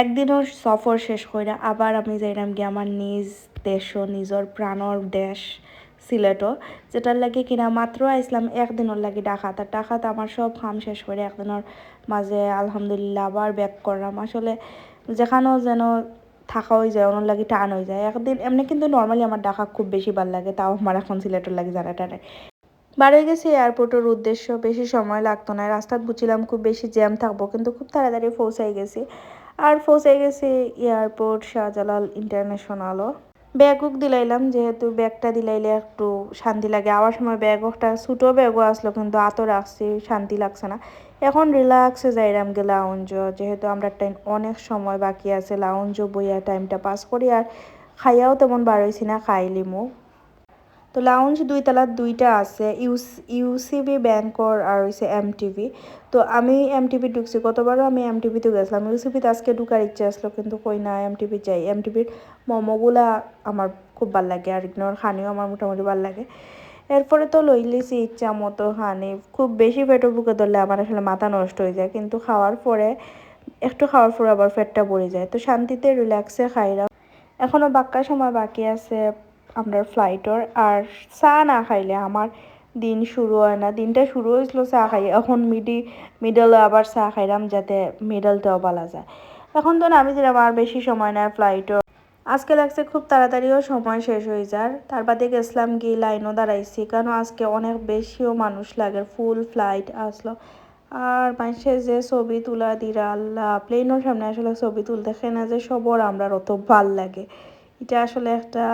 একদিনের সফর শেষ করে আবার আমি যাইলাম গিয়ে আমার নিজ দেশ নিজের প্রাণর দেশ সিলেটও, যেটার লাগে কিনা মাত্র আইসলাম একদিনের লাগে ডাকাত। আর ডাকাত আমার সব কাম শেষ করে একদিনের মাঝে আলহামদুলিল্লাহ আবার ব্যাক করলাম। আসলে যেখানেও যেন থাকা হয়ে যায়, ওনার লাগে টান হয়ে যায় একদিন এমনি। কিন্তু নর্মালি আমার ডাকা খুব বেশি ভালো লাগে, তাও আমার এখন সিলেটের লাগে জানা টানে। বার হয়ে গেছি এয়ারপোর্টের উদ্দেশ্য, বেশি সময় লাগতো না। রাস্তায় বুঝছিলাম খুব বেশি জ্যাম থাকবো, কিন্তু খুব তাড়াতাড়ি পৌঁছাই গেছি। আর পৌঁছাই গেছি এয়ারপোর্ট শাহজালাল ইন্টারন্যাশনালও। ব্যাগও দিলাইলাম, যেহেতু ব্যাগটা দিলাইলে একটু শান্তি লাগে। আবার সময় ব্যাগ একটা ছোটো ব্যাগও আসলো, কিন্তু আতো রাখছি শান্তি লাগছে না। এখন রিল্যাক্সে যাইলাম গে লাউঞ্জ, যেহেতু আমরা টাইম অনেক সময় বাকি আছে লাউঞ্জ বইয়া টাইমটা পাস করি। আর খাইয়াও তেমন বার হয়েছি না, খাইলিমো। তো লাউঞ্জ দুইতলার দুইটা আছে, ইউসিবি ব্যাংকর আর হচ্ছে এমটিভি। তো আমি এমটিভি ঢুকছি, কতবারও আমি এমটিভিতে গেছিলাম। ইউসিবিতে আজকে ঢুকার ইচ্ছা আসলো, কিন্তু কই না এমটিভি যাই। এমটিভির মোমোগুলা আমার খুব ভাল লাগে, আর ইগনোর খানিও আমার মোটামুটি ভাল লাগে। এরপরে তো লইলিছি ইচ্ছা মতো খানি। খুব বেশি পেটও বুকে ধরলে আমার আসলে মাথা নষ্ট হয়ে যায়, কিন্তু খাওয়ার পরে একটু খাওয়ার পরে আবার পেটটা ভরে যায়। তো শান্তিতে রিল্যাক্সে খাইলাম। এখনও বাক্কা সময় বাকি আছে আমরা ফ্লাইটর। আর চা না খাইলে আমার দিন শুরু হয় না। দিনটা শুরু হয়েছিল চা খাই, এখন মিডলে আবার চা খাইলাম, যাতে মিডলটাও বলা যায়। এখন তো নামি দিলাম, আর বেশি সময় নেয় ফ্লাইটও। আজকে লাগছে খুব তাড়াতাড়িও সময় শেষ হয়ে যায়। তার বাদে গেছিলাম গিয়ে লাইনও দাঁড়াইছি, কারণ আজকে অনেক বেশিও মানুষ লাগে, ফুল ফ্লাইট আসলো। আর মানুষের যে ছবি তোলা দিরা আল্লাহ, প্লেনের সামনে আসলে ছবি তুলতে না যে সবর আমরা অত ভাল লাগে। এটা আসলে একটা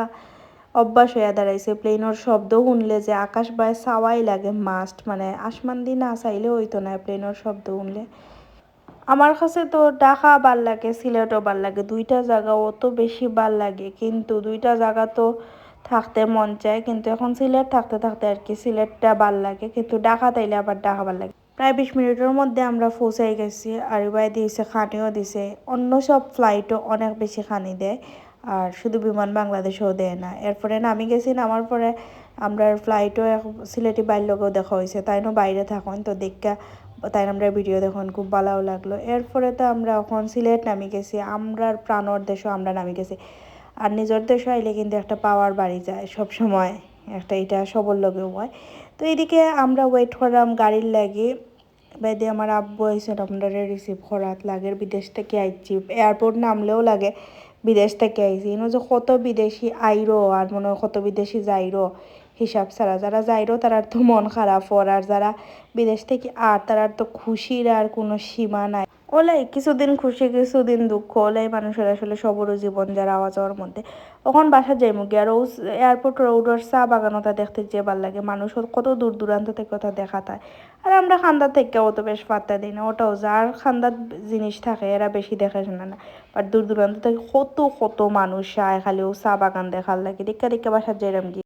অভ্যাস হয়ে দাঁড়াইছে। প্লেনের শব্দ শুনলে যে আকাশ বায় চাওয়াই লাগে মাস্ট, মানে আসমান দিয়ে না চাইলে হইতো না প্লেনের শব্দ শুনলে। আমার কাছে তো ঢাকা ভাল লাগে, সিলেটও ভাল লাগে, দুইটা জায়গা অত বেশি ভাল লাগে। কিন্তু দুইটা জায়গা তো থাকতে মন চায়, কিন্তু এখন সিলেট থাকতে থাকতে আর কি সিলেটটা ভাল লাগে, কিন্তু ঢাকা তাইলে আবার ঢাকা ভাল লাগে। প্রায় 20 মিনিটের মধ্যে আমরা পৌঁছাই গেছি। আর এবার দিয়েছে খানিও দিছে, অন্য সব ফ্লাইটও অনেক বেশি খানি দেয়, আর শুধু বিমান বাংলাদেশেও দেয় না। এরপরে নামি গেছি, নামার পরে আমরা ফ্লাইটও সিলেটি বাইর লোকেও দেখা হয়েছে, তাইনও বাইরে থাকুন তো দেখা, তাই আমরা ভিডিও দেখুন খুব ভালোও লাগলো। এরপরে তো আমরা এখন সিলেট নামি গেছি, আমরার প্রাণর দেশও আমরা নামি গেছি। আর নিজের দেশে আইলে কিন্তু একটা পাওয়ার বাড়ি যায় সব সময়, একটা এটা সবর লগেও হয়। তো এদিকে আমরা ওয়েট করলাম গাড়ির লাগে। বাইদে আমার আব্বু আইসেন আমরা রিসিভ করাত লাগের, বিদেশ থেকে আইছি। এয়ারপোর্ট নামলেও লাগে বিদেশ থেকে আইছি। ইনো যে কত বিদেশি আইরো, আর মনে হয় কত বিদেশি যাইরো হিসাব ছাড়া। যারা যাইরো তারার তো মন খারাপ হর, আর যারা বিদেশ থেকে আর তারার তো খুশির আর কোনো সীমা নাই। ওলাই কিছুদিন খুশি কিছুদিন দুঃখ, ওলাই মানুষের আসলে সবরও জীবন যারা আওয়া যাওয়ার মধ্যে। তখন বাসা যাইমু গিয়ে, আর ও এয়ারপোর্ট রোডের চা বাগানটা দেখতে যে ভাল লাগে। মানুষ কত দূর দূরান্ত থেকে ওটা দেখা যায়। আর আমরা খান্দার থেকে অত বেশ পাত্তা দিই না, ওটাও যার খান্দার জিনিস থাকে এরা বেশি দেখে শোনা না। বাট দূর দূরান্ত থেকে কত কত মানুষ আয় খালি ও চা বাগান দেখার লাগে। দেখা দেখা বাসা যাইলাম গিয়ে।